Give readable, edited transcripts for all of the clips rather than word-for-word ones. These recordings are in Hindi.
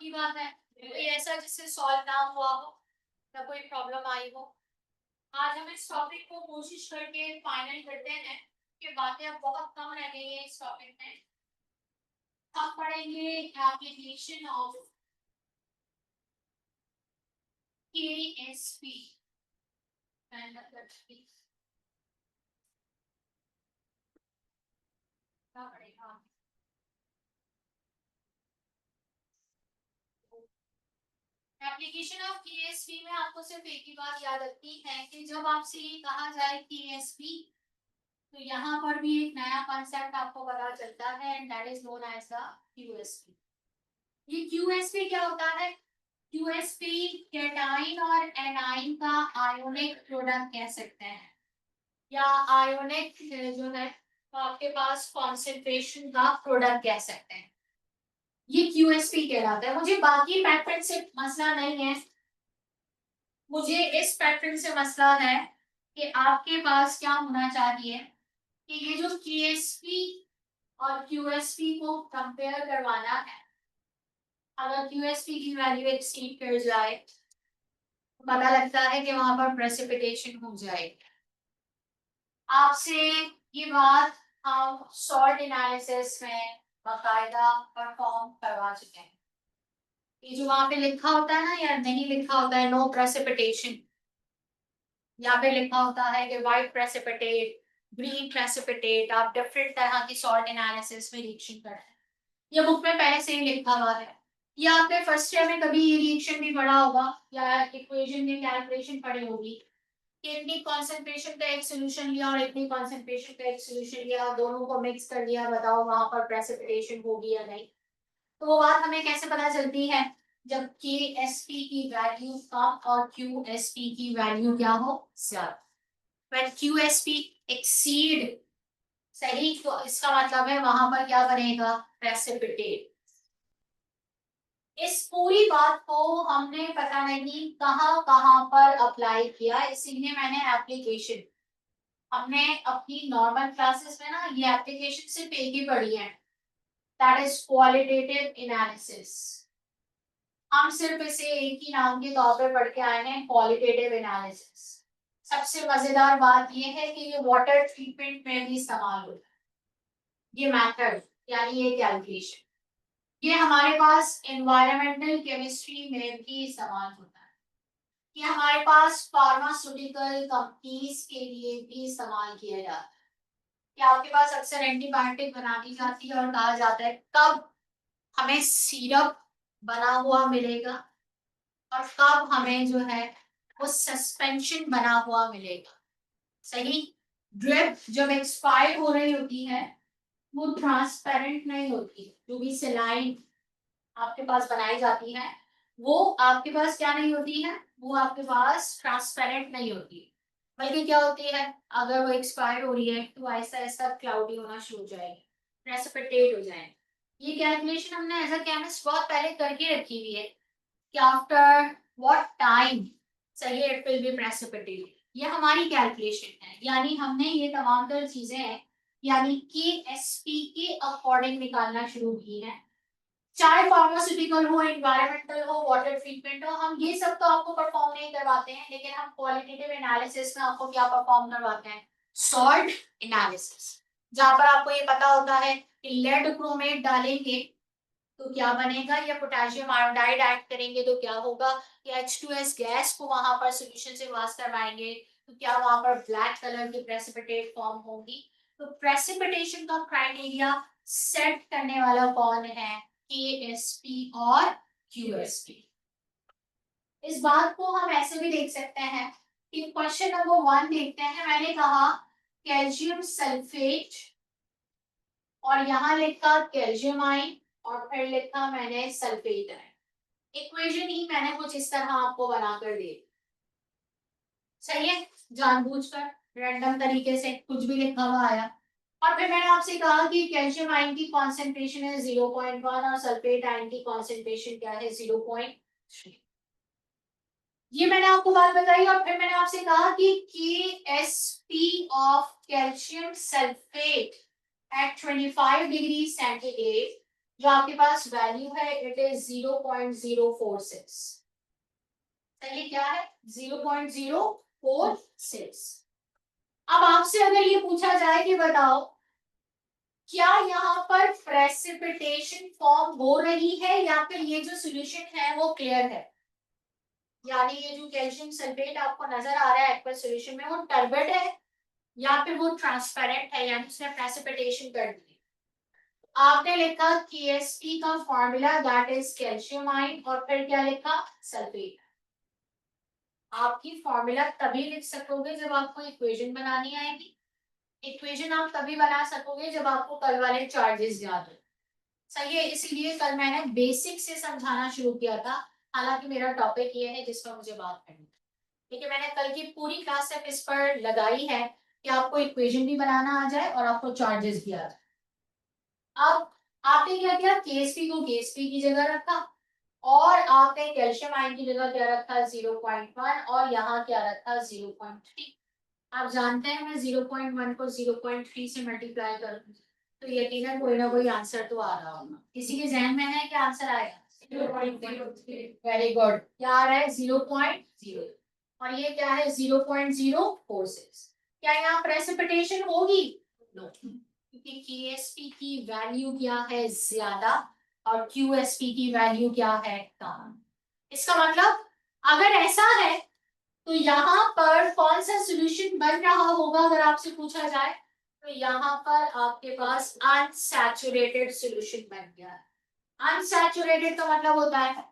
की बात है, कोई ऐसा जिससे सॉल्व ना हुआ हो या कोई प्रॉब्लम आई हो। आज हम इस टॉपिक को कोशिश करके फाइनल करते हैं कि बातें अब बहुत कम रह गई है इस टॉपिक में। हम पढ़ेंगे एप्लीकेशन ऑफ केएसपी। क्या पढ़ेगा? एप्लीकेशन ऑफ केएसपी में आपको सिर्फ एक ही बात याद रखनी है कि जब आपसे ये कहा जाए केएसपी तो यहाँ पर भी एक नया कॉन्सेप्ट आपको पता चलता है and that is known as the QSP. ये क्यूएसपी क्या होता है? क्यूएसपी कैटाइन और एनाइन का आयोनिक प्रोडक्ट कह सकते हैं या आयोनिक जो है तो आपके पास कॉन्सेंट्रेशन का प्रोडक्ट कह सकते हैं। ये क्यूएसपी कहलाता है। मुझे बाकी पैटर्न से मसला नहीं है, मुझे इस पैटर्न से मसला है कि आपके पास क्या होना चाहिए कि ये जो केएसपी और क्यूएसपी को कंपेयर करवाना है। अगर क्यूएसपी की वैल्यू एक्सीड कर जाए तो पता लगता है कि वहां पर प्रेसिपिटेशन हो जाएगी। आपसे ये बात हम सॉल्ट एनालिसिस में बाकायदा परफॉर्म करवा चुके हैं। ये जो वहां पे लिखा होता है ना या नहीं लिखा होता है नो प्रेसिपिटेशन, यहाँ पे लिखा होता है कि व्हाइट प्रेसिपिटेट, ग्रीन प्रेसिपिटेट, आप डिफरेंट तरह की सॉल्ट एनालिसिस में रिएक्शन कर रहे हैं। ये बुक में पहले से ही लिखा हुआ है। ये आपने फर्स्ट ईयर में कभी ये रिएक्शन भी पढ़ा होगा या इक्वेशन में कैलकुलेशन पढ़ी होगी कि इतनी कॉन्सेंट्रेशन का एक सोल्यूशन लिया और इतनी कॉन्सेंट्रेशन का एक सोल्यूशन लिया और दोनों को मिक्स कर दिया, बताओ वहां पर प्रेसिपिटेशन होगी या नहीं। तो वो बात हमें कैसे पता चलती है? जब KSP की वैल्यू कम और QSP की वैल्यू क्या हो, ज्यादा। When QSP exceed, सही, तो इसका मतलब है वहां पर क्या बनेगा, प्रेसिपिटेट। इस पूरी बात को हमने पता नहीं कहां कहां पर अप्लाई किया, इसीलिए मैंने एप्लीकेशन, हमने अपनी नॉर्मल क्लासेस में ना ये एप्लीकेशन सिर्फ एक ही पढ़ी है, दैट इज क्वालिटेटिव एनालिसिस। हम सिर्फ इसे एक ही नाम के तौर पे पढ़ के आए हैं, क्वालिटेटिव एनालिसिस। सबसे मजेदार बात यह है कि ये वाटर ट्रीटमेंट में भी इस्तेमाल होता है, ये मेथड यानी ये कैलकुलेशन, ये हमारे पास एनवायरमेंटल केमिस्ट्री में भी इस्तेमाल होता है, ये हमारे पास फार्मास्यूटिकल कंपनीज के लिए भी इस्तेमाल किया जाता है। कि आपके पास अक्सर एंटीबायोटिक बना दी जाती है और कहा जाता है कब हमें सिरप बना हुआ मिलेगा और कब हमें जो है वो सस्पेंशन बना हुआ मिलेगा। सही, ड्रिप जब एक्सपायर हो रही होती है वो ट्रांसपेरेंट नहीं होती, जो भी सेलाइन आपके पास बनाई जाती है वो आपके पास क्या नहीं होती है, वो आपके पास ट्रांसपेरेंट नहीं होती, बल्कि क्या होती है, अगर वो एक्सपायर हो रही है तो ऐसा ऐसा क्लाउडी होना शुरू हो जाएगी, प्रेसिपिटेट हो जाए। ये कैलकुलेशन हमने एज अ केमिस्ट बहुत पहले करके रखी हुई है कि आफ्टर व्हाट टाइम सही इट विल बी प्रेसिपिटेट। ये हमारी कैलकुलेशन है, यानी हमने ये तमाम तर चीजें हैं यानी कि एसपी के अकॉर्डिंग निकालना शुरू की है। चाहे फार्मास्यूटिकल हो, एनवायरमेंटल हो, वाटर ट्रीटमेंट हो, हम ये सब तो आपको परफॉर्म नहीं करवाते हैं, लेकिन हम क्वालिटेटिव एनालिसिस में आपको क्या परफॉर्म करवाते हैं, सॉल्ट एनालिसिस, जहां पर आपको ये पता होता है कि लेड क्रोमेट डालेंगे तो क्या बनेगा, या पोटेशियम आयोडाइड ऐड करेंगे तो क्या होगा, या H2S गैस को वहां पर सॉल्यूशन से वाश करवाएंगे तो क्या वहां पर ब्लैक कलर की प्रेसिपिटेट फॉर्म होगी। तो प्रेसिपिटेशन का क्राइटेरिया सेट करने वाला कौन है, KSP और QSP। इस बात को हम ऐसे भी देख सकते हैं कि क्वेश्चन नंबर 1 देखते हैं, मैंने कहा कैल्शियम सल्फेट और यहाँ लिखा कैल्शियम आयन और फिर लिखा मैंने सल्फेट आयन। इक्वेशन ही मैंने कुछ इस तरह आपको बनाकर दी, सही है, जानबूझकर रैंडम तरीके से कुछ भी लिखा हुआ आया। और फिर मैंने आपसे कहा कि कैल्शियम आयन की कॉन्सेंट्रेशन है 0.1 और सल्फेट आयन की कॉन्सेंट्रेशन क्या है 0.3। ये मैंने आपको बात बताई और फिर मैंने आपसे कहा कि KSP of calcium sulphate at 25 degree centigrade, जो आपके पास वैल्यू है इट इज 0.046। चलिए क्या है 0.046। अब आपसे अगर ये पूछा जाए कि बताओ क्या यहाँ पर प्रेसिपिटेशन फॉर्म हो रही है या फिर ये जो सॉल्यूशन है वो क्लियर है, यानी ये जो कैल्शियम सल्फेट आपको नजर आ रहा है एक्वस सॉल्यूशन में वो टर्बिड है या फिर वो ट्रांसपेरेंट है, यानी उसने प्रेसिपिटेशन कर दी। आपने लिखा KSP का formula that is calcium ion और फिर क्या लिखा सल्फेट। आपकी फॉर्मूला तभी लिख सकोगे जब आपको इक्वेशन बनानी आएगी। इक्वेशन आप तभी बना सकोगे जब आपको कल वाले चार्जेस याद हो। सही है, इसीलिए कल मैंने बेसिक से समझाना शुरू किया था, हालांकि मेरा टॉपिक ये है जिस पर मुझे बात करनी है। ठीक है, मैंने कल की पूरी क्लास सिर्फ इस पर लगाई है कि आपको इक्वेशन भी बनाना आ जाए और आपको चार्जेस भी आ जाए। अब आपने क्या किया, केएसपी को केएसपी की जगह रखा और आपने कैल्शियम आयन की जगह क्या रखा 0.1 और यहाँ क्या रखा 0.3। आप जानते हैं मैं 0.1 को 0.3 से मल्टीप्लाई करूंगी तो यकीनन कोई ना कोई आंसर तो आ रहा होगा। किसी के जहन में है क्या आंसर आएगा? 0.03। वेरी गुड, क्या आ रहा है 0.0 और ये क्या है 0.046। क्या यहाँ प्रेसिपिटेशन होगी? नो, क्योंकि KSP की वैल्यू क्या है ज्यादा और QSP की वैल्यू क्या है कम। इसका मतलब अगर ऐसा है तो यहाँ पर कौन सा सॉल्यूशन बन रहा होगा अगर आपसे पूछा जाए, तो यहाँ पर आपके पास अनसैचुरेटेड सॉल्यूशन बन गया है। अनसैचुरेटेड का मतलब होता है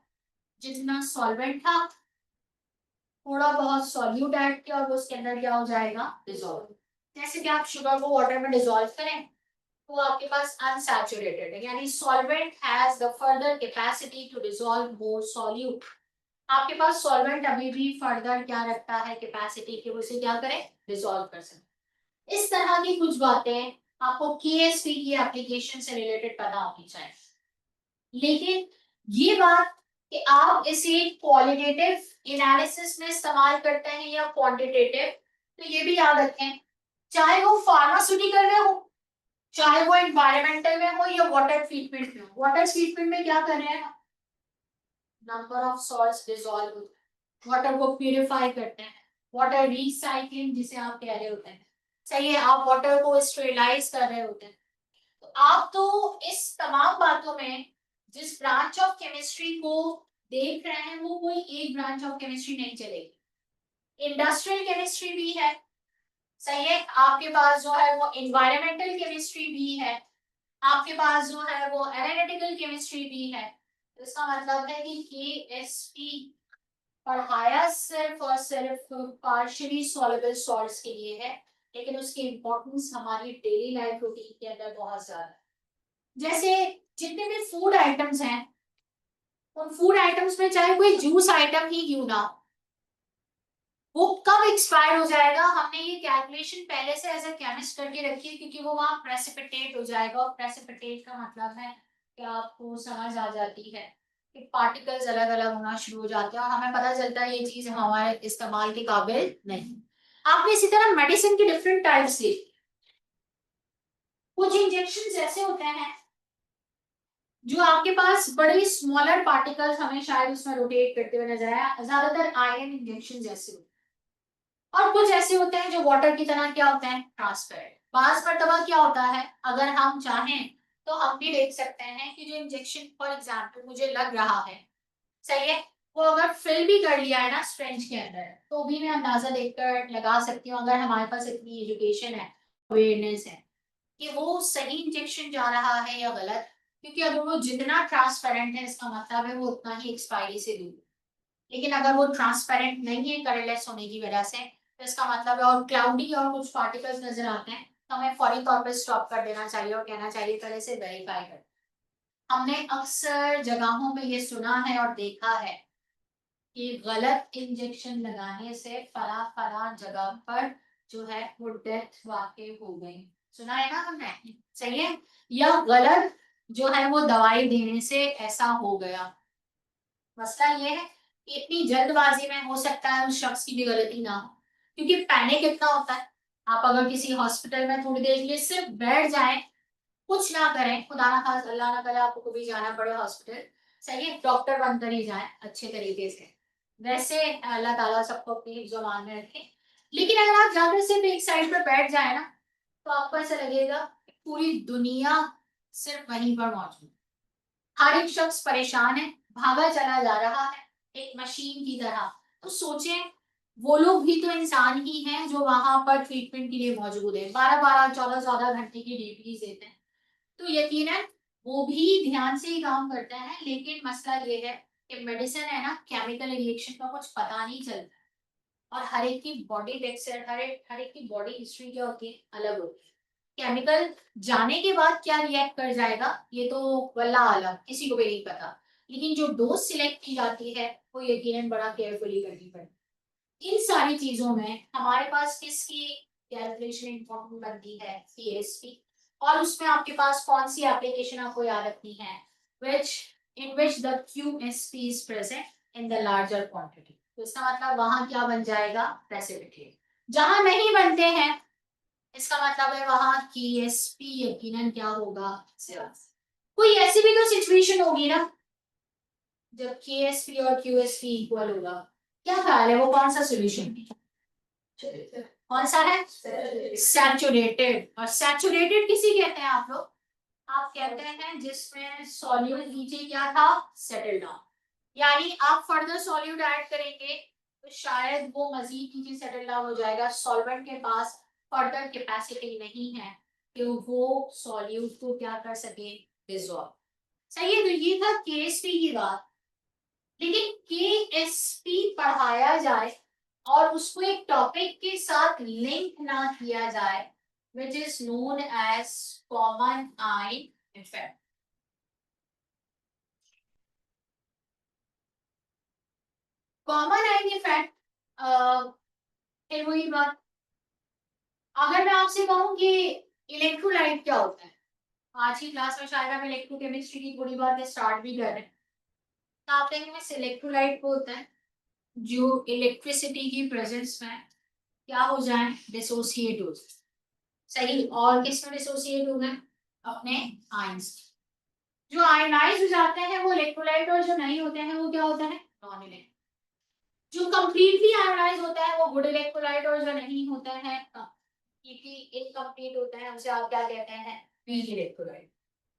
जितना सॉल्वेंट था थोड़ा बहुत सॉल्यूट ऐड किया और उसके अंदर क्या हो जाएगा डिसॉल्व। जैसे कि आप शुगर को वाटर में डिसॉल्व करें तो आपके पास अनसैचुरेटेड है, यानी solvent has the further capacity to dissolve more solute. आपके पास सॉल्वेंट अभी भी फर्दर क्या रखता है कैपेसिटी कि उसे क्या करे डिसॉल्व कर सके। इस तरह की कुछ बातें आपको केएसपी की एप्लीकेशन से रिलेटेड पता होनी चाहिए। लेकिन ये बात कि आप इसे क्वालिटेटिव एनालिसिस में इस्तेमाल करते हैं या क्वांटिटेटिव, तो ये भी याद रखें चाहे वो फार्मास्यूटिकल में हो चाहे वो एनवायरमेंटल में हो या वाटर ट्रीटमेंट में हो। वाटर ट्रीटमेंट में क्या कर रहे हैं, नंबर ऑफ सॉल्ट्स डिसॉल्व होते हैं, वाटर को प्यूरिफाई करते हैं, वाटर रिसाइकलिंग जिसे आप कह रहे होते हैं। सही है, आप वाटर को स्टेरिलाइज कर रहे होते हैं। तो आप तो इस तमाम बातों में जिस ब्रांच ऑफ केमिस्ट्री को देख रहे हैं वो कोई एक ब्रांच ऑफ केमिस्ट्री नहीं चलेगी, इंडस्ट्रियल केमिस्ट्री भी है। सही है, आपके पास जो है वो एनवायरमेंटल केमिस्ट्री भी है, आपके पास जो है वो एनालिटिकल केमिस्ट्री भी है। तो इसका मतलब है कि केएसपी पढ़ाया सिर्फ और सिर्फ पार्शियली सॉल्युबल सॉल्ट्स के लिए है, लेकिन उसकी इंपॉर्टेंस हमारी डेली लाइफ रूटीन के अंदर बहुत ज्यादा है। जैसे जितने भी फूड आइटम्स हैं उन फूड आइटम्स में चाहे कोई जूस आइटम ही क्यों ना हो, वो कब एक्सपायर हो जाएगा हमने ये कैलकुलेशन पहले से एज ए केमिस्ट करके रखी है, क्योंकि वो वहां प्रेसिपिटेट हो जाएगा और प्रेसिपिटेट का मतलब है कि आपको समझ आ जाती है कि पार्टिकल्स अलग अलग होना शुरू हो जाते हैं और हमें पता चलता है ये चीज हमारे इस्तेमाल के काबिल नहीं। आपने इसी तरह मेडिसिन के डिफरेंट टाइप्स देखी, कुछ इंजेक्शन ऐसे होते हैं जो आपके पास बड़े स्मॉलर पार्टिकल्स हमें शायद उसमें रोटेट करते हुए नजर आया, ज्यादातर आयन इंजेक्शन जैसे होते हैं और कुछ ऐसे होते हैं जो वाटर की तरह क्या होते हैं ट्रांसपेरेंट। बाज मर्तबा क्या होता है अगर हम चाहें तो हम भी देख सकते हैं कि जो इंजेक्शन फॉर एग्जाम्पल मुझे लग रहा है सही है वो अगर फिल भी कर लिया है ना स्ट्रेंच के अंदर तो भी मैं अंदाजा देखकर लगा सकती हूँ अगर हमारे पास इतनी एजुकेशन है अवेयरनेस है कि वो सही इंजेक्शन जा रहा है या गलत, क्योंकि अगर वो जितना ट्रांसपेरेंट है इसका मतलब है वो उतना ही एक्सपायरी से दूर। लेकिन अगर वो ट्रांसपेरेंट नहीं है कलरलेस होने की वजह से तो इसका मतलब है और क्लाउडी और कुछ पार्टिकल्स नजर आते हैं तो हमें फौरी तौर पर स्टॉप कर देना चाहिए और कहना चाहिए पहले से वेरीफाई कर। हमने अक्सर जगहों में ये सुना है और देखा है कि गलत इंजेक्शन लगाने से फला फला जगह पर जो है वो डेथ वाकई हो गई, सुना है ना हमने, सही है, या गलत जो है वो दवाई देने से ऐसा हो गया। मसला ये है कि इतनी जल्दबाजी में हो सकता है उस शख्स की भी गलती ना हो, क्योंकि पैनिक इतना होता है। आप अगर किसी हॉस्पिटल में थोड़ी देर के लिए सिर्फ बैठ जाएं कुछ ना करें, खुदा ना खास अल्लाह ना करे आपको कभी जाना पड़े हॉस्पिटल, सही है, डॉक्टर बनकर ही जाए अच्छे तरीके से। वैसे अल्लाह ताला सबको अपनी हिफ्ज़-ओ-अमान में रखे। लेकिन अगर आप जाकर सिर्फ एक साइड पर बैठ जाए ना, तो आपको ऐसा लगेगा कि पूरी दुनिया सिर्फ वहीं पर मौजूद। हर एक शख्स परेशान है, भागा चला जा रहा है एक मशीन की तरह। तो सोचें, वो लोग भी तो इंसान ही हैं जो वहां पर ट्रीटमेंट के लिए मौजूद है, 12-12, 14-14 घंटे की ड्यूटीज देते हैं। तो यकीनन वो भी ध्यान से ही काम करते हैं, लेकिन मसला ये है कि मेडिसिन है ना, केमिकल रिएक्शन का कुछ पता नहीं चलता। और हर एक की बॉडी टेक्सचर, हर एक की बॉडी हिस्ट्री क्या होती है, अलग होती है। केमिकल जाने के बाद क्या रिएक्ट कर जाएगा ये तो वल्लाह आलम, किसी को भी नहीं पता। लेकिन जो डोज सिलेक्ट की जाती है वो यकीनन बड़ा केयरफुली करनी पड़ती है। इन सारी चीजों में हमारे पास किसकी कैलकुलेशन इंपॉर्टेंट बनती है, सीएसपी। और उसमें आपके पास कौन सी एप्लीकेशन आपको याद रखनी है, which in which the QSP is present in the larger quantity। तो इसका मतलब वहां क्या बन जाएगा, प्रेसिपिटेट। जहां नहीं बनते हैं इसका मतलब है वहां QSP यकीनन क्या होगा, zero। कोई ऐसी भी तो सिचुएशन होगी ना जब KSP और QSP इक्वल होगा, क्या ख्याल है वो कौन सा सोल्यूशन, कौन सा है, सैचुरेटेड। और सैचुरेटेड किसी कहते हैं आप लोग, आप कहते हैं जिसमें सॉल्यूट नीचे क्या था, सेटल डाउन। यानी आप फर्दर सॉल्यूट ऐड करेंगे तो शायद वो मजीद नीचे सेटल डाउन हो जाएगा। सॉल्वेंट के पास फर्दर कैपेसिटी नहीं है कि वो सॉल्यूट को क्या कर सके, डिसॉल्व। सही है, तो ये था केएसपी की बात। लेकिन केएसपी पढ़ाया जाए और उसको एक टॉपिक के साथ लिंक ना किया जाए, which is known as common eye effect। Common I effect, फिर वही बात, अगर मैं आपसे कहूं कि इलेक्ट्रोलाइट क्या होता है, आज की क्लास में शायद हम इलेक्ट्रोकेमिस्ट्री की थोड़ी बात स्टार्ट भी कर रहे हैं। तो आप देखेंगे इलेक्ट्रोलाइट वो होता है जो इलेक्ट्रिसिटी की प्रेजेंस में क्या हो जाए, डिसोसिएट हो जाए। सही, और किस में डिसोसिएट हो गए, अपने आयंस। जो आयनाइज हो जाते हैं वो इलेक्ट्रोलाइट, और जो नहीं होते हैं वो क्या होता है, नॉन इलेक्ट्रोलाइट। जो कंप्लीटली आयोनाइज होता है वो गुड इलेक्ट्रोलाइट, और जो नहीं होता है इनकम्प्लीट होता है उसे आप क्या कहते हैं, वीक इलेक्ट्रोलाइट।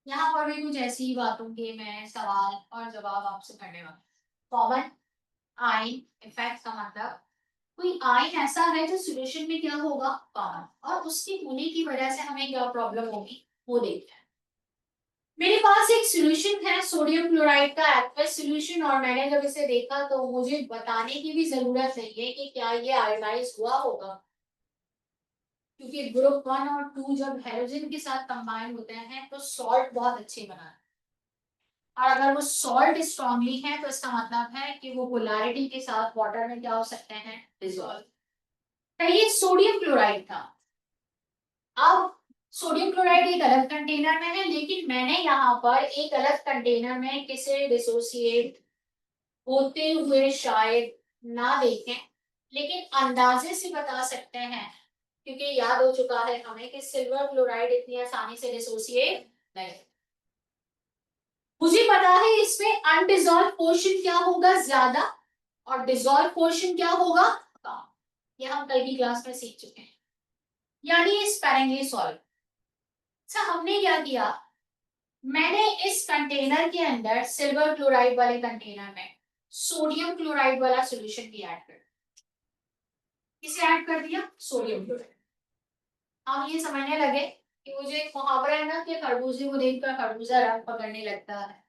यहाँ पर भी कुछ ऐसी ही बातों के मैं सवाल और जवाब आपसे करने वाला। कॉमन आइन इफेक्ट का मतलब कोई आइन ऐसा है जो सॉल्यूशन में क्या होगा, कॉमन, और उसके होने की वजह से हमें क्या प्रॉब्लम होगी वो देखते हैं। मेरे पास एक सॉल्यूशन है सोडियम क्लोराइड का एक्वस सॉल्यूशन, और मैंने जब इसे देखा तो मुझे बताने की भी जरूरत नहीं है कि क्या ये आयोनाइज हुआ होगा, क्योंकि ग्रुप 1 और 2 जब हेलोजन के साथ कंबाइन होते हैं तो सॉल्ट बहुत अच्छे बनाते हैं। और अगर वो सॉल्ट स्ट्रांगली है तो इसका मतलब है कि वो पोलैरिटी के साथ वाटर में क्या हो सकते हैं, डिसॉल्व। तो ये सोडियम क्लोराइड था। अब सोडियम क्लोराइड एक अलग कंटेनर में है, लेकिन मैंने यहाँ पर एक अलग कंटेनर में किसे डिसोसिएट होते हुए शायद ना देखें, लेकिन अंदाजे से बता सकते हैं, क्योंकि याद हो चुका है हमें कि सिल्वर क्लोराइड इतनी आसानी से डिसोसिएट नहीं। मुझे पता है इसमें अनडिजॉल्व पोर्शन क्या होगा, ज्यादा, और डिजॉल्व पोर्शन क्या होगा, कम। ये हम कल की क्लास में सीख चुके हैं, यानी स्पेरिंगली सॉल्व। अच्छा, हमने क्या किया, मैंने इस कंटेनर के अंदर सिल्वर क्लोराइड वाले कंटेनर में सोडियम क्लोराइड वाला सॉल्यूशन भी ऐड कर, किसे ऐड कर दिया, सोडियम क्लोराइड। हम ये समझने लगे कि वो जो एक मुहावरा है ना कि खरबूजे को देखकर खरबूजा रंग पकड़ने लगता है,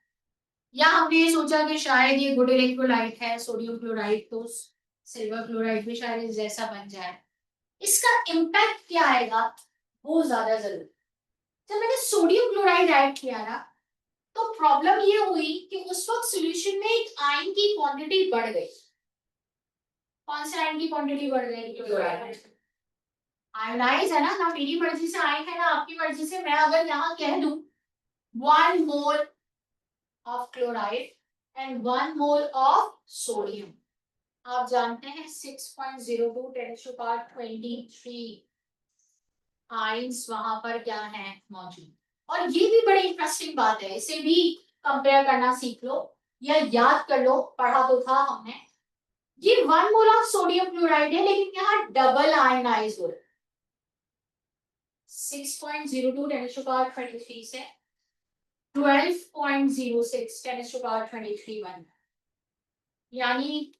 या हमने ये सोचा कि शायद ये गुड इलेक्ट्रोलाइट है सोडियम क्लोराइड, तो सिल्वर क्लोराइड भी शायद इस जैसा बन जाए। इसका इम्पैक्ट क्या आएगा वो ज्यादा जरूरी। जब मैंने सोडियम क्लोराइड ऐड किया ना, तो प्रॉब्लम ये हुई कि उस वक्त सॉल्यूशन में एक आयन की क्वांटिटी बढ़ गई। कौन से आयन की क्वांटिटी बढ़ गई, क्लोराइड। आयोनाइज है ना मेरी मर्जी से आयन है ना आपकी मर्जी से। मैं अगर यहाँ कह दूं 1 mole of chloride and 1 mole of sodium, आप जानते हैं 6.02 10⁻23 आयंस वहां पर क्या है मौजूद। और ये भी बड़ी इंटरेस्टिंग बात है, इसे भी कंपेयर करना सीख लो या याद कर लो, पढ़ा तो था हमने। ये 1 मोल ऑफ सोडियम क्लोराइड है, लेकिन यहाँ डबल आयनाइज हो रहा है। 6.02 10⁻23 से 12.06 10⁻23 1, यानी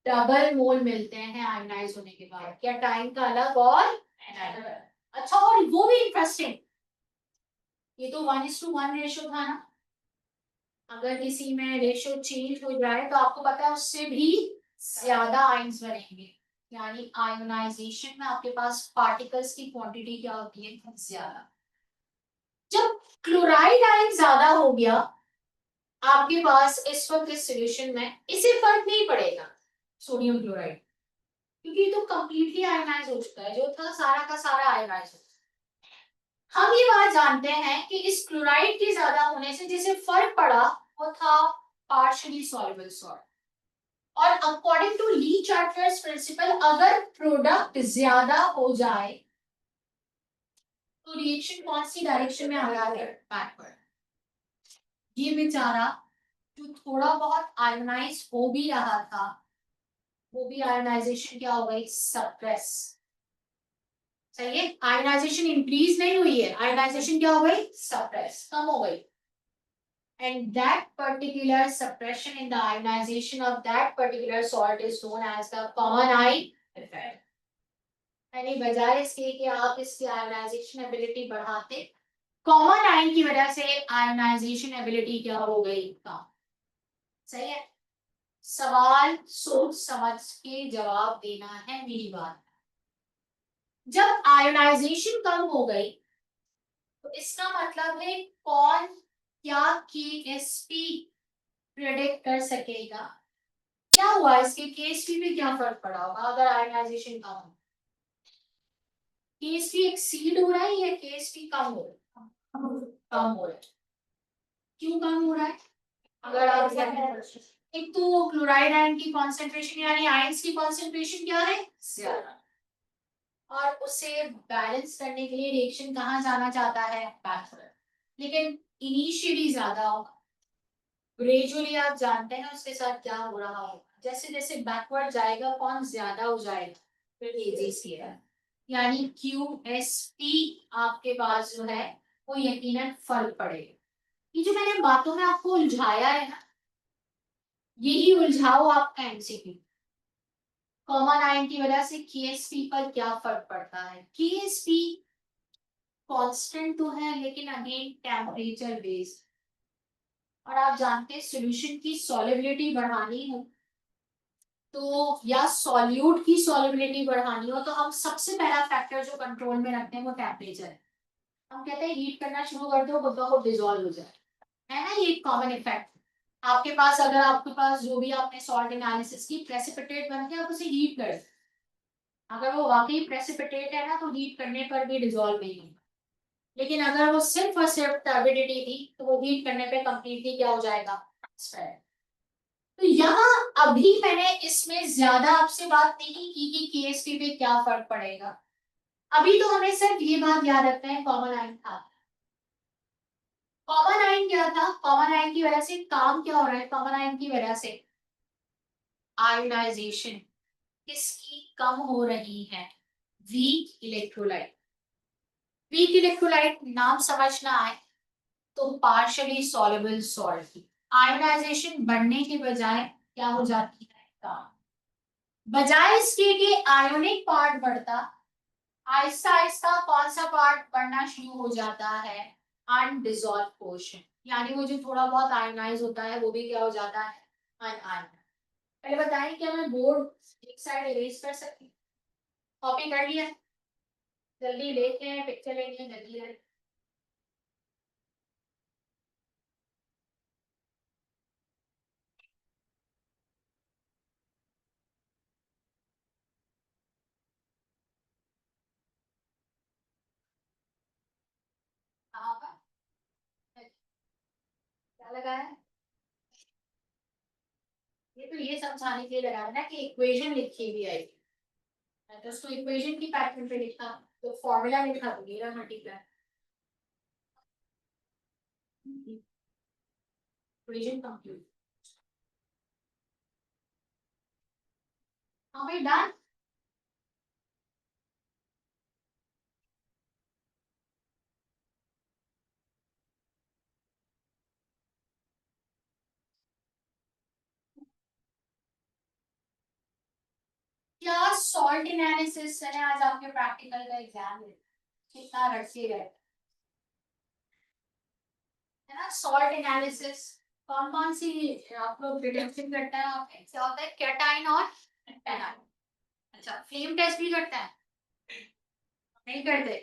डबल मोल मिलते हैं आयनाइज होने के बाद। क्या टाइम का अलग और अच्छा, और वो भी इंटरेस्टिंग, ये तो 1:1 रेशो था ना, अगर किसी में रेशो चेंज हो जाए तो आपको पता है उससे भी ज्यादा आयंस बनेंगे, यानी आयोनाइजेशन में आपके पास पार्टिकल्स की क्वांटिटी क्या होती है, ज्यादा। जब क्लोराइड आयन ज्यादा हो गया आपके पास इस वक्त इस सॉल्यूशन में, इसे फर्क नहीं पड़ेगा सोडियम क्लोराइड, क्योंकि ये तो कंप्लीटली आयोनाइज हो चुका है, जो था सारा का सारा आयोनाइज हो चुका है। हम ये बात जानते हैं कि इस क्लोराइड के ज्यादा होने से जिसे फर्क पड़ा वो था पार्शियली सॉल्युबल सॉल्ट। और according to Le Chatelier's principle, अगर प्रोडक्ट ज्यादा हो जाए तो रिएक्शन कौन सी डायरेक्शन में आ रहा है, बैकवर्ड। ये बेचारा जो थोड़ा बहुत आयोनाइज हो भी रहा था, वो भी आयोनाइजेशन क्या हो गई, सप्रेस। सही है, आयोनाइजेशन इंक्रीज नहीं हुई है, आयोनाइजेशन क्या हो गई, सप्रेस, कम हो गई। And that particular suppression in the ionization of that particular salt is known as the common ion effect. यानी बजाय इसके कि आप इसकी आयोनाइजेशन एबिलिटी बढ़ाते, कॉमन आयन की वजह से आयोनाइजेशन एबिलिटी क्या हो गई, कम। सही है, सवाल सोच समझ के जवाब देना है, मेरी बात। जब आयोनाइजेशन कम हो गई तो इसका मतलब है कौन क्या केएसपी प्रेडिक्ट कर सकेगा, क्या हुआ इसके केएसपी पे क्या फर्क पड़ा होगा अगर आयोनाइजेशन कम हो। केएसपी एक्सीड हो रहा है या केएसपी कम हो रहा है, कम हो रहा है। क्यों कम हो रहा है, अगर आप एक तो क्लोराइड आयन की कॉन्सेंट्रेशन यानी आयंस की कॉन्सेंट्रेशन क्या है, ज्यादा, और उसे बैलेंस करने के लिए रिएक्शन कहाँ जाना चाहता है, बैकवर्ड। लेकिन इनिशियली ज्यादा होगा, ग्रेजुअली आप जानते हैं उसके साथ क्या हो रहा होगा, जैसे जैसे बैकवर्ड जाएगा कौन ज्यादा हो जाएगा, फिर एजीसी है, यानी QSP आपके पास जो है वो यकीनन फर्क पड़ेगा। ये जो मैंने बातों में आपको उलझाया है ना, यही उलझाओ आपका एमसीक्यू। कॉमन आयन की वजह से KSP पर क्या फर्क पड़ता है, KSP कांस्टेंट तो है लेकिन अगेन टेम्परेचर बेस्ड, और आप जानते हैं सॉल्यूशन की सॉल्युबिलिटी बढ़ानी हो तो, या सॉल्यूट की सॉल्युबिलिटी बढ़ानी हो तो हम सबसे पहला फैक्टर जो कंट्रोल में रखते हैं वो टेम्परेचर है। हम कहते हैं हीट करना शुरू कर दो, खुद ब खुद डिजोल्व हो जाए, है ना, ये कॉमन इफेक्ट। आपके पास अगर आपके पास जो भी आपने सॉल्ट एनालिसिस की प्रेसिपिटेट बन के आप उसे हीट कर, अगर वो वाकई प्रेसिपिटेट है ना तो हीट करने पर भी डिजोल्व नहीं होगा, लेकिन अगर वो सिर्फ और सिर्फ टर्बिडिटी थी तो वो हीट करने पे कंप्लीटली क्या हो जाएगा, ट्रांसपेरेंट। तो यहाँ अभी मैंने इसमें ज्यादा आपसे बात नहीं की कि केएसपी पे क्या फर्क पड़ेगा, अभी तो हमें सिर्फ ये बात याद रखते हैं कॉमन आयन था। कॉमन आयन क्या था, कॉमन आयन की वजह से काम क्या हो रहा है, कॉमन आयन की वजह से आयोनाइजेशन किसकी कम हो रही है, वीक इलेक्ट्रोलाइट। वीक इलेक्ट्रोलाइट नाम समझना आए तो पार्शियली सॉल्युबल सॉल्ट की आयोनाइजेशन बढ़ने के बजाय क्या हो जाती है, कम। बजाय इसके कि आयोनिक पार्ट बढ़ता, आहिस्ता आहिस्ता कौन सा पार्ट बढ़ना शुरू हो जाता है, अनडिसॉल्व पोर्शन, यानी वो जो थोड़ा बहुत आयोनाइज होता है वो भी क्या हो जाता है, अनआयन। पहले बताएं क्या मैं बोर्ड एक साइड इरेज कर सकती हूँ, कॉपी कर लिया, जल्दी लेते हैं पिक्चर लेनी है, जल्दी है। कहाँ पर, क्या लगा है, ये तो ये समझाने के लिए लगा है ना कि इक्वेशन लिखी हुई आई, मैं तो उसको इक्वेशन की पैटर्न पे लिखा तो फॉर्मूला लिखा तो मेरा मल्टीप्लाई। Equation complete. हाँ भाई डन। क्या सॉल्ट एनालिसिस है आज आपके प्रैक्टिकल का एग्जाम है, कितना रट्सी गए है ना। सॉल्ट एनालिसिस कौन कौन सी आप लोग डिटेक्शन करते हैं, आप क्या होता है कैटाइन और एनाइन। अच्छा फ्लेम टेस्ट भी करते हैं, नहीं करते।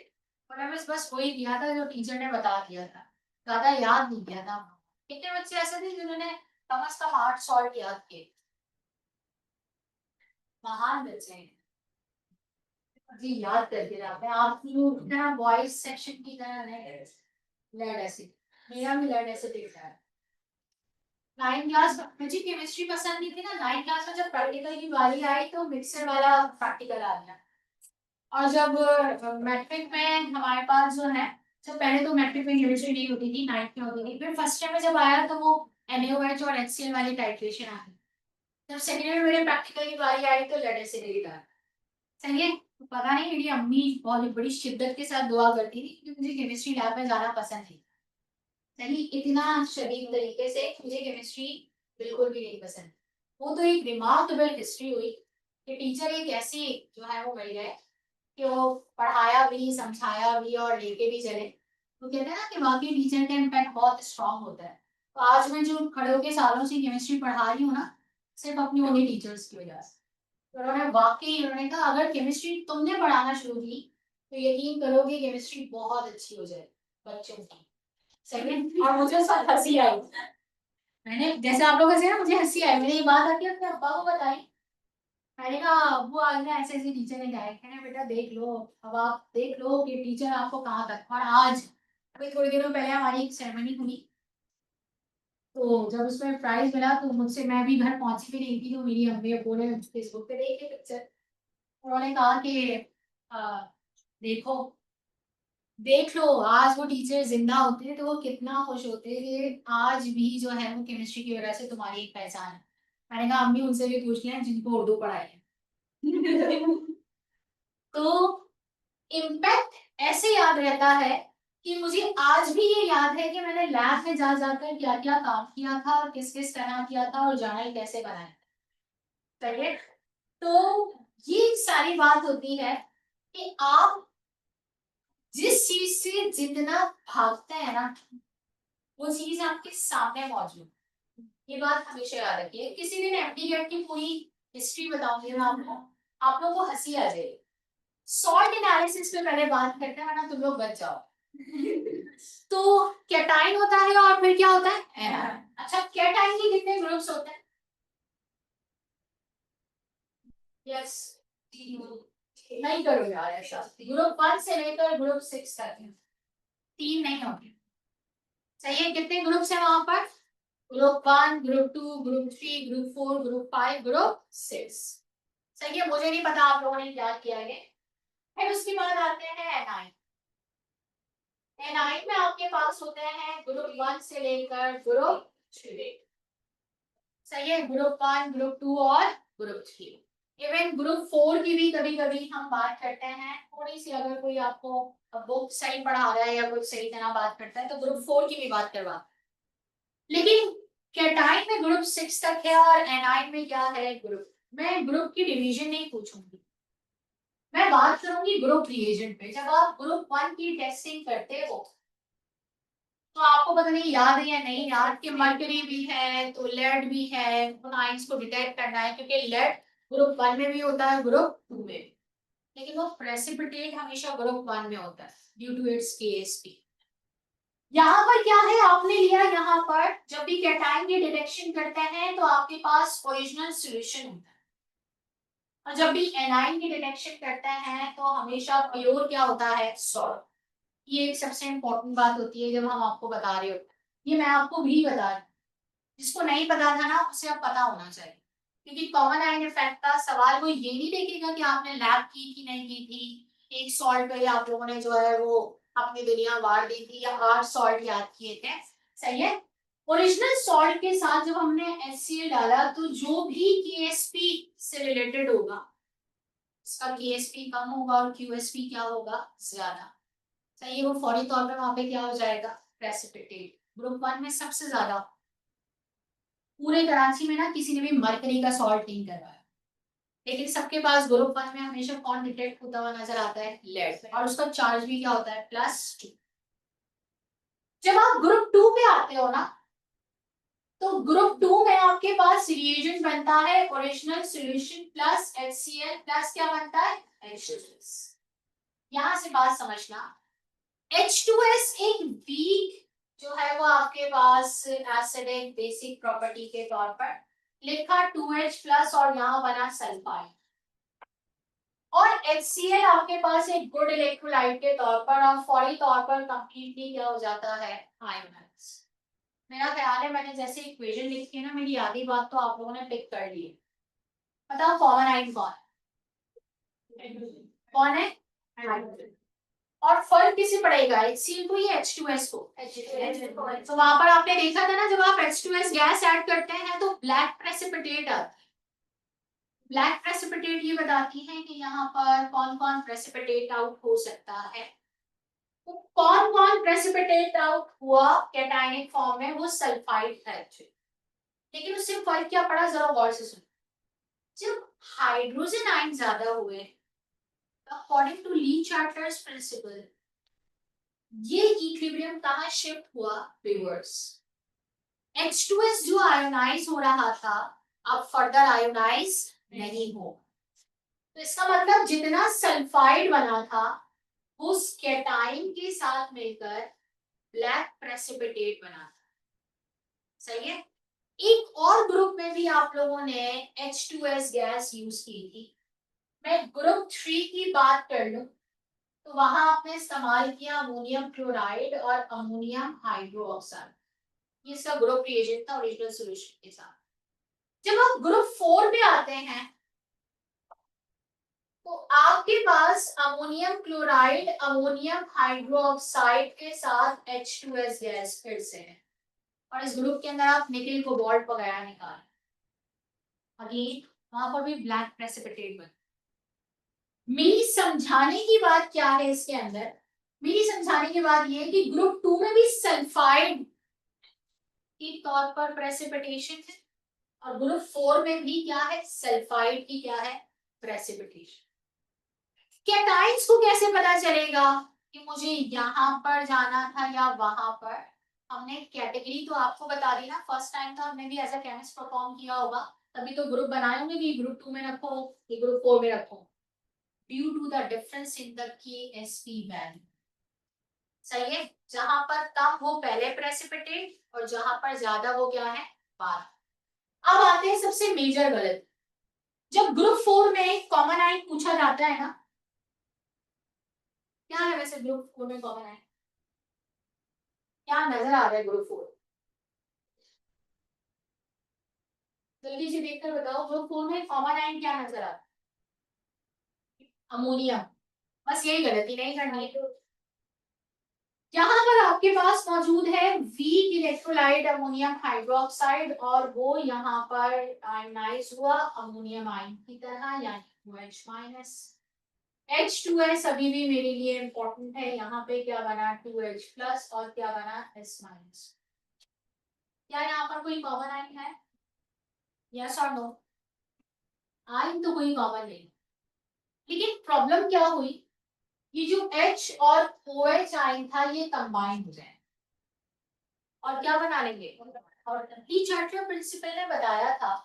और हमें बस वही किया था जो टीचर ने बता दिया था, ज्यादा याद नहीं किया था। कितने बच्चे ऐसे थे जिन्होंने कम से कम 8 सॉल्ट याद किए, महान बच्चे हैं जी, याद करके जाते हैं। आप लोग ना बॉयज सेक्शन की तरह नहीं, लेड एसिड, मेरा भी लेड एसिड दिखता है। 9 क्लास मुझे केमिस्ट्री पसंद नहीं थी ना, 9 क्लास में जब प्रैक्टिकल की बारी आई तो मिक्सर वाला प्रैक्टिकल आ गया। और जब मैट्रिक में हमारे पास जो है, जब पहले तो मैट्रिक में केमिस्ट्री नहीं होती थी, 9th में होती थी, फिर फर्स्ट टाइम में जब आया तो वो NaOH और HCl वाली टाइट्रेशन आ गई। जब सेकेंड में मेरे प्रैक्टिकल की बारी आई तो लेड एसिड था। सही है, तो पता नहीं मेरी अम्मी बहुत बड़ी शिद्दत के साथ दुआ करती थी क्योंकि मुझे केमिस्ट्री लैब में जाना पसंद नहीं। सही, इतना शदीद तरीके से मुझे केमिस्ट्री बिल्कुल भी नहीं पसंद। वो तो एक रिमार्केबल हिस्ट्री हुई कि टीचर एक ऐसी जो है वो मिल गए कि वो पढ़ाया भी, समझाया भी और लेके भी चले। तो कहते हैं ना कि वाकई टीचर का इम्पैक्ट बहुत स्ट्रांग होता है। तो आज मैं जो खड़े होके सालों से केमिस्ट्री पढ़ा रही हूँ ना, सिर्फ अपनी उन्हीं टीचर्स की वजह से। तो उन्होंने वाकई, उन्होंने कहा अगर केमिस्ट्री तुमने पढ़ाना शुरू की तो यकीन करोगे केमिस्ट्री बहुत अच्छी हो जाए बच्चों की। सही है, और मुझे साथ हंसी आई। मैंने जैसे आप लोग हंसे ना, मुझे हंसी आई। मैंने ये बात आके अपने अब्बा को बताई। मैंने कहा अब्बू आज ना ऐसे ऐसे टीचर ने कहा है, कहने बेटा देख लो, अब आप देख लो कि टीचर आपको कहाँ तक। और आज अभी थोड़ी देर पहले हमारी एक सेरेमनी हुई, तो जब उसमें प्राइज मिला तो मुझसे, मैं भी घर पहुंची भी नहीं थी, तो मेरी अम्मी अब्बू ने फेसबुक पे देखे पिक्चर। उन्होंने कहा कि आ, देखो, देख लो आज वो टीचर जिंदा होते तो वो कितना खुश होते कि आज भी जो है वो केमिस्ट्री की वजह से तुम्हारी एक पहचान है। मैंने कहा अम्मी उनसे भी पूछ लिया जिनको उर्दू पढ़ाई है। तो इम्पैक्ट ऐसे याद रहता है कि मुझे आज भी ये याद है कि मैंने लैब में जा जाकर क्या क्या काम किया था और किस किस तरह किया था और जर्नल कैसे बनाया था। करेक्ट। तो ये सारी बात होती है कि आप जिस चीज से जितना भागते हैं ना, वो चीज आपके सामने मौजूद। ये बात हमेशा याद रखिए। किसी दिन एमडी गेट की पूरी हिस्ट्री बताऊंगी मैं आपको, आप लोगों को हंसी आ जाएगी। सॉल्ट एनालिसिस पे पहले बात करते हैं वरना तुम लोग बच जाओ। तो कैटाइन होता है और फिर क्या होता है एनाइन। अच्छा कैटाइन के कितने ग्रुप्स होते हैं? यस, नहीं करो यार ऐसा। ग्रुप 1 से लेकर ग्रुप 6 तक है, 3 नहीं होते। सही है, कितने ग्रुप्स हैं वहां पर? Group 1, group 2, group 3, group 4, group 5, group 6। सही है, मुझे नहीं पता आप लोगों ने क्या किया है। फिर उसके बाद आते हैं एनाइन। एनाइन में आपके पास होते हैं ग्रुप 1 से लेकर ग्रुप 3। सही है, ग्रुप 1, ग्रुप 2 और ग्रुप 3। इवन ग्रुप 4 की भी कभी कभी हम बात करते हैं। थोड़ी सी अगर कोई आपको बुक सही पढ़ा रहा है या कुछ सही तरह बात करता है तो ग्रुप 4 की भी बात करवा। लेकिन कैटाइन में ग्रुप 6 तक है और एनाइन में क्या है ग्रुप। मैं ग्रुप की डिवीजन नहीं पूछूंगी, मैं बात करूंगी ग्रुप रिएजेंट पे। जब आप ग्रुप 1 की टेस्टिंग करते हो तो आपको पता नहीं याद है या नहीं याद कि मर्करी भी है तो लेड भी है, उन आइंस को डिटेक्ट करना है क्योंकि लेड ग्रुप 1 में भी होता है ग्रुप 2 में, लेकिन वो प्रेसिपिटेट हमेशा ग्रुप 1 में होता है ड्यू टू इट्स केएसपी। यहाँ पर क्या है, आपने लिया यहाँ पर जब भी कैटाइन की डिटेक्शन करते हैं तो आपके पास ओरिजिनल सॉल्यूशन होता है, और जब भी एनाइन की डिटेक्शन करते हैं तो हमेशा प्योर क्या होता है सॉल्ट। ये एक सबसे इम्पोर्टेंट बात होती है जब हम आपको बता रहे होते हैं। ये मैं आपको भी बता रही हूँ, जिसको नहीं पता था ना उसे अब पता होना चाहिए। क्योंकि कॉमन आयन इफेक्ट का सवाल वो ये नहीं देखेगा कि आपने लैब की कि नहीं की थी, एक सॉल्ट पे आप लोगों ने जो है वो अपनी दुनिया वार दी थी या 8 सॉल्ट याद किए थे। सही है। ओरिजिनल सॉल्ट के साथ जब हमने HCl डाला तो जो भी KSP से रिलेटेड होगा इसका KSP कम होगा और QSP क्या होगा, ज्यादा। सही है, वो फौरी तौर पर वहां पे क्या हो जाएगा, प्रेसिपिटेट। ग्रुप 1 में सबसे ज्यादा पूरे कराची में ना किसी ने भी मरकरी का सॉल्ट नहीं करवाया, लेकिन सबके पास ग्रुप 1 में हमेशा कौन डिटेक्ट होता हुआ नजर आता है, लेड, और उसका चार्ज भी क्या होता है, +2। जब आप ग्रुप 2 पे आते हो ना, तो ग्रुप 2 में आपके पास रिएजेंट बनता है original solution plus HCl plus क्या बनता है, H2S। यहां से बात समझना, H2S एक वीक जो है वो आपके पास एसिडिक बेसिक प्रॉपर्टी के तौर पर लिखा 2H प्लस और यहाँ बना सल्फाइड, और HCl आपके पास एक गुड इलेक्ट्रोलाइट के तौर पर और फौरी तौर पर कंप्लीटली क्या हो जाता है, आयोनाइज। मेरा ख्याल है मैंने जैसे इक्वेशन लिखी है ना, मेरी आधी बात तो आप लोगों ने पिक कर ली है। बताओ कॉमन आयन कौन है, और फर्क किसे पड़ेगा, HCl को या H2S को, तो वहां पर आपने देखा था ना, जब आप H2S गैस ऐड करते हैं तो ब्लैक प्रेसिपिटेट आता है। ब्लैक प्रेसिपिटेट ये बताती है कि यहाँ पर कौन कौन प्रेसिपिटेट आउट हो सकता है। तो कौन कौन प्रेसिपिटेट आउट हुआ कैटायनिक फॉर्म में, वो सल्फाइड है एक्चुअली। लेकिन उससे फर्क क्या पड़ा, जरा गौर से सुनो। जब हाइड्रोजन आयन ज्यादा हुए, according to Le Chatelier's principle, ये इक्विलिब्रियम कहाँ शिफ्ट हुआ, रिवर्स। H2S जो आयोनाइज हो रहा था अब फर्दर आयोनाइज नहीं हो, तो इसका मतलब जितना सल्फाइड बना था उस कैटाइन के साथ मिलकर ब्लैक प्रेसिपिटेट बना था। सही है। एक और ग्रुप में भी आप लोगों ने H2S गैस यूज की थी। मैं ग्रुप 3 की बात कर लूं तो वहां आपने इस्तेमाल किया अमोनियम क्लोराइड और अमोनियम हाइड्रोक्साइड, ये इसका ग्रुप रिएजेंट था ओरिजिनल सॉल्यूशन के साथ। जब आप ग्रुप 4 पे आते हैं तो आपके पास अमोनियम क्लोराइड अमोनियम हाइड्रोक्साइड के साथ H2S गैस फिर से है, और इस ग्रुप के अंदर आप निकल कोबाल्ट वगैरह निकाल, अगेन वहां पर भी ब्लैक प्रेसिपिटेट बन। मेरी समझाने की बात क्या है इसके अंदर, मेरी समझाने की बात यह है कि ग्रुप 2 में भी सल्फाइड के तौर पर प्रेसिपिटेशन है, और ग्रुप 4 में भी क्या है, सल्फाइड की क्या है, प्रेसिपिटेशन। कैटाइन्स को कैसे पता चलेगा कि मुझे यहाँ पर जाना था या वहां पर, हमने कैटेगरी तो आपको बता दी ना, फर्स्ट टाइम तो हमने भी एज अ केमिस्ट परफॉर्म किया होगा, तभी तो ग्रुप बनाए होंगे कि ग्रुप 2 में रखो ये ग्रुप 4 में रखो, due to the difference in the KSP value. सही है, जहां पर कम वो पहले प्रेसिपिटेट और जहां पर ज्यादा वो क्या है, बाद। अब आते हैं सबसे मेजर गलत, जब ग्रुप 4 में कॉमन आयन पूछा जाता है ना, क्या है वैसे ग्रुप 4 में कॉमन आयन, क्या नजर आ रहा है ग्रुप 4, जल्दी से देखकर बताओ ग्रुप 4 में कॉमन आयन क्या नजर आ रहा है, अमोनियम। बस यही गलती नहीं करनी है, यहाँ पर आपके पास मौजूद है वीक इलेक्ट्रोलाइट अमोनियम हाइड्रोक्साइड, और वो यहाँ पर आयनाइज हुआ अमोनियम आयन की तरह, यानी OH-। H2S अभी भी मेरे लिए इंपॉर्टेंट है, यहाँ पे क्या बना 2H प्लस और क्या बना S-। क्या यहाँ पर कोई कॉमन आयन है, यस और नो, आयन तो कोई कॉमन नहीं, लेकिन प्रॉब्लम क्या हुई, ये जो H और OH आयन था ये कंबाइन हो जाए और क्या बना लेंगे, और ली चार्टर प्रिंसिपल ने बताया था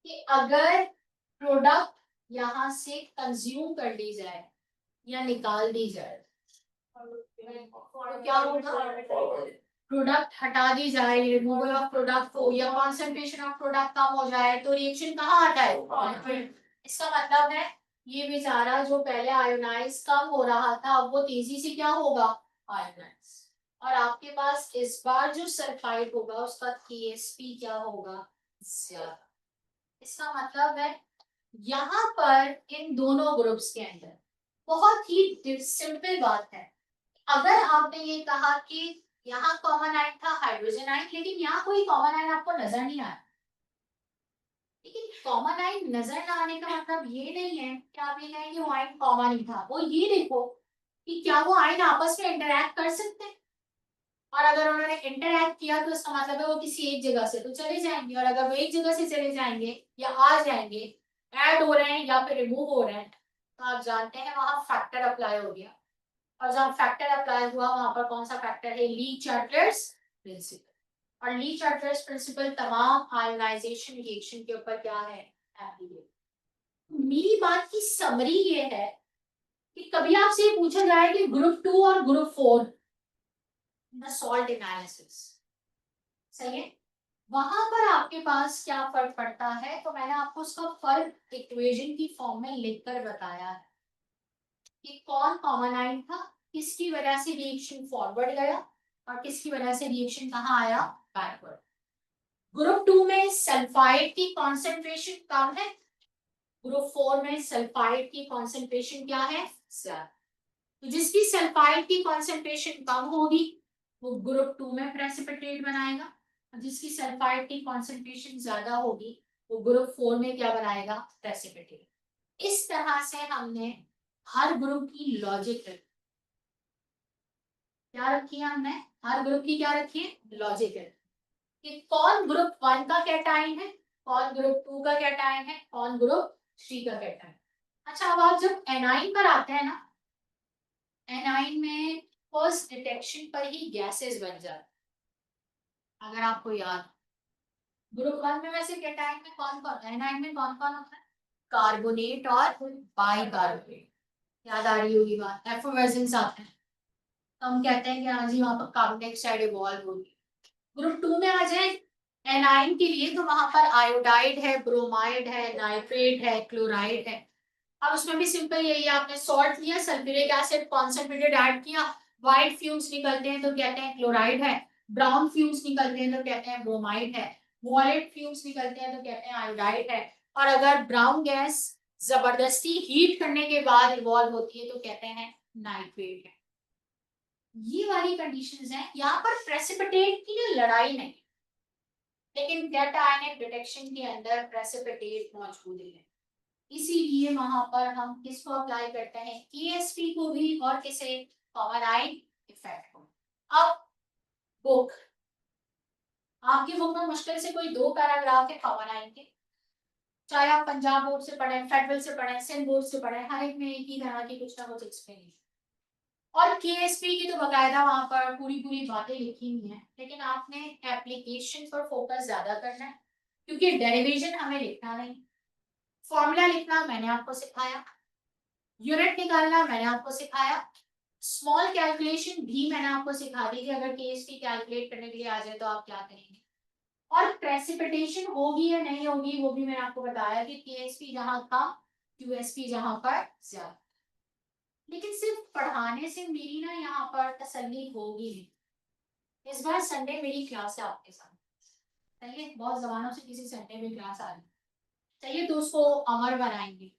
कि अगर प्रोडक्ट यहाँ से कंज्यूम कर ली जाए या निकाल दी जाए तो क्या होगा, प्रोडक्ट हटा दी जाए, रिमूवल ऑफ प्रोडक्ट हो या कॉन्सेंट्रेशन ऑफ प्रोडक्ट कम हो जाए तो रिएक्शन कहाँ आता है, इसका मतलब है ये बेचारा जो पहले आयोनाइज कम हो रहा था अब वो तेजी से क्या होगा, आयोनाइज, और आपके पास इस बार जो सल्फाइड होगा उसका KSP क्या होगा, ज्यादा। इसका मतलब है यहाँ पर इन दोनों ग्रुप्स के अंदर बहुत ही सिंपल बात है, अगर आपने ये कहा कि यहाँ कॉमन आयन था हाइड्रोजन आयन, लेकिन यहाँ कोई कॉमन आयन आपको नजर नहीं आया। लेकिन कॉमन आयन नजर ना आने का मतलब ये नहीं है कि आप ये कहें कि वो आयन कॉमन ही था। वो ये देखो कि क्या वो आयन आपस में इंटरैक्ट कर सकते हैं, और अगर उन्होंने इंटरैक्ट किया तो इसका मतलब है वो किसी एक जगह से तो चले जाएंगे, और अगर वो एक जगह से चले जाएंगे या आ जाएंगे, ऐड हो रहे हैं या फिर रिमूव हो रहे हैं, तो आप जानते हैं वहां फैक्टर अप्लाई हो गया। और जब फैक्टर अप्लाई हुआ वहां पर कौन सा फैक्टर है? ली चार्टर्स प्रिंसिपल। और ली चार्टर्स प्रिंसिपल तमाम आयोनाइजेशन रिएक्शन के ऊपर क्या है? एप्लीकेट। मेरी बात की समरी ये है कि कभी आपसे ये पूछा जाए कि ग्रुप 2 और ग्रुप 4 द सॉल्ट एनालिसिस, सही है, वहां पर आपके पास क्या फर्क पड़ता है, तो मैंने आपको उसका फर्क इक्वेशन की फॉर्म में लिखकर बताया है कि कौन कॉमन आयन था, किसकी वजह से रिएक्शन फॉरवर्ड गया और किसकी वजह से रिएक्शन कहाँ आया? बैकवर्ड। ग्रुप 2 में सल्फाइड की कॉन्सेंट्रेशन कम है, ग्रुप 4 में सल्फाइड की कॉन्सेंट्रेशन क्या है? ज्यादा। तो जिसकी सल्फाइड की कॉन्सेंट्रेशन कम होगी वो ग्रुप 2 में प्रेसिपिटेट बनाएगा, और जिसकी सल्फाइड की कॉन्सेंट्रेशन ज्यादा होगी वो ग्रुप 4 में क्या बनाएगा? प्रेसिपिटेट। इस तरह से हमने हर ग्रुप की लॉजिक क्या रखी है, हमने हर ग्रुप की क्या रखी है? लॉजिक कि कौन ग्रुप 1 का कैटाइन है, कौन ग्रुप 2 का कैटाइन है, कौन ग्रुप 3 का कैटाइन। अच्छा, अब आप जब एनाइन पर आते हैं ना, एनाइन में फर्स्ट डिटेक्शन पर ही गैसेस बन जाते, अगर आपको याद। ग्रुप 1 में वैसे कैटाइन में कौन कौन, एनाइन में कौन कौन होता है? कार्बोनेट और बाइकार्बोनेट। याद आ रही होगी बात, एफोवर्जेंस आते हैं तो हम कहते हैं कि हाँ जी वहां पर कार्बन डाइऑक्साइड इवॉल्व होगी। ग्रुप 2 में आ जाए एनाइन के लिए, तो वहां पर आयोडाइड है, ब्रोमाइड है, नाइट्रेट है, क्लोराइड है। अब उसमें भी सिंपल यही है, आपने सॉल्ट लिया, सल्फ्यूरिक एसिड कॉन्सेंट्रेटेड ऐड किया, व्हाइट फ्यूम्स निकलते हैं तो कहते हैं क्लोराइड है, ब्राउन फ्यूम्स निकलते हैं तो कहते हैं ब्रोमाइड है, वॉयलेट फ्यूम्स निकलते हैं तो कहते हैं आयोडाइड है, और अगर ब्राउन गैस जबरदस्ती हीट करने के बाद इवॉल्व होती है तो कहते हैं नाइट्रेट है। ये वाली कंडीशंस हैं, यहाँ पर प्रेसिपिटेट की ना लड़ाई नहीं, लेकिन कैटायनिक डिटेक्शन के अंदर प्रेसिपिटेट मौजूद है, इसीलिए वहां पर हम किसको अप्लाई करते हैं? केएसपी को भी, और किसे? कॉमन आयन इफेक्ट को। अब बुक, आपकी बुक में मुश्किल से कोई 2 पैराग्राफ है कॉमन आयन के, चाहे आप पंजाब बोर्ड से पढ़े, फेडरल से पढ़े, सिंध बोर्ड से पढ़े, हर एक में एक ही तरह की कुछ ना कुछ एक्सप्लेनेशन। और केएसपी की तो बकायदा वहां पर पूरी पूरी बातें लिखी हुई हैं, लेकिन आपने एप्लीकेशन पर फोकस ज्यादा करना है, क्योंकि डेरिवेशन हमें लिखना नहीं, फॉर्मूला लिखना मैंने आपको सिखाया, यूनिट निकालना मैंने आपको सिखाया, स्मॉल कैलकुलेशन भी मैंने आपको सिखा दी कि अगर केएसपी कैलकुलेट करने के लिए आ जाए तो आप क्या करेंगे, और प्रेसिपिटेशन होगी या नहीं होगी वो भी मैंने आपको बताया कि केएसपी जहां था क्यूएसपी जहां पर ज्यादा। लेकिन सिर्फ पढ़ाने से मेरी ना यहाँ पर तसल्ली होगी नहीं। इस बार संडे मेरी क्लास है आपके साथ, सही है, बहुत जमानों से किसी संडे में क्लास आ रही, सही है, तो उसको अमर बनाएंगे,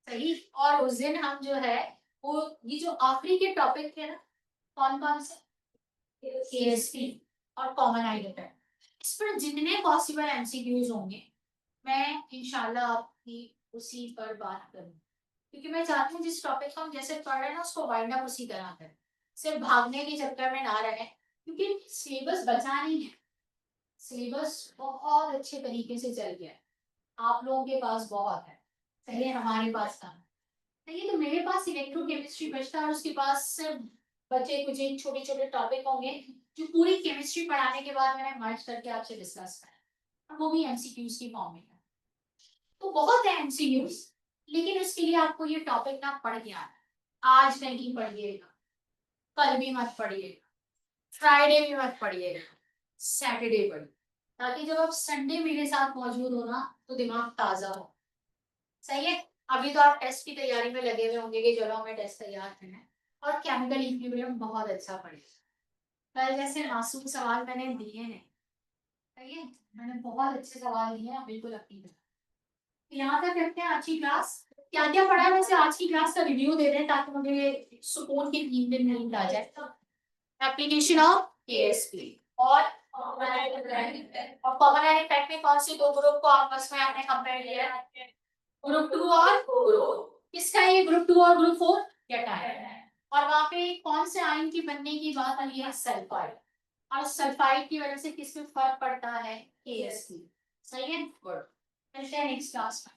सही। और उस दिन हम जो है वो ये जो आखिरी के टॉपिक थे ना, कौन कौन से? केएसपी और कॉमन आइडेंटिफायर, इस पर जितने पॉसिबल एमसीक्यूज होंगे मैं इंशाल्लाह आपकी उसी पर बात करूँ, क्योंकि मैं चाहती हूँ जिस टॉपिक को हम जैसे पढ़ रहे हैं ना उसको वाइंड अप उसी तरह करें, सिर्फ भागने के चक्कर में ना रहे, क्योंकि सिलेबस बचा नहीं है, सिलेबस बहुत अच्छे तरीके से चल गया है, आप लोगों के पास बहुत है, पहले हमारे पास था नहीं, तो मेरे पास इलेक्ट्रोकेमिस्ट्री बचता है और उसके पास सिर्फ बचे कुछ एक छोटे छोटे टॉपिक होंगे जो पूरी केमिस्ट्री पढ़ाने के बाद मैंने मर्ज करके आपसे डिस्कस करा, और वो भी एमसीक्यूज की फॉर्म में। तो बहुत है एमसीक्यूज, लेकिन उसके लिए आपको ये टॉपिक ना पढ़ के आना, आज नहीं पढ़िएगा, कल भी मत पढ़िएगा, फ्राइडे भी मत पढ़िएगा, सैटरडे पढ़िए, ताकि जब आप संडे मेरे साथ मौजूद हो ना तो दिमाग ताजा हो, सही है। अभी तो आप टेस्ट की तैयारी में लगे हुए होंगे कि चलो हमें टेस्ट तैयार करना है, और केमिकल इक्विलिब्रियम बहुत अच्छा पढ़े, कल जैसे मासूम सवाल मैंने दिए हैं, सही है, मैंने बहुत अच्छे सवाल दिए हैं बिल्कुल अपनी तरह। तो यहाँ तक रखते हैं आज की क्लास, क्या क्या पढ़ा है वैसे आज की क्लास का रिव्यू दे दें ताकि मुझे सुकून की 3 दिन नींद आ जाए। एप्लीकेशन ऑफ केएसपी और कॉमन एंड इफेक्ट में कौन सी दो ग्रुप को आपस में आपने कंपेयर किया है? ग्रुप 2 और किसका है ये ग्रुप 2 और ग्रुप 4? कैटायन। और वहां पे कौन से आयन की बनने की बात आई है? सल्फाइड। और सल्फाइड की वजह से किसमें फर्क पड़ता है? केएसपी। सही है, गुड। मिलते हैं नेक्स्ट क्लास में।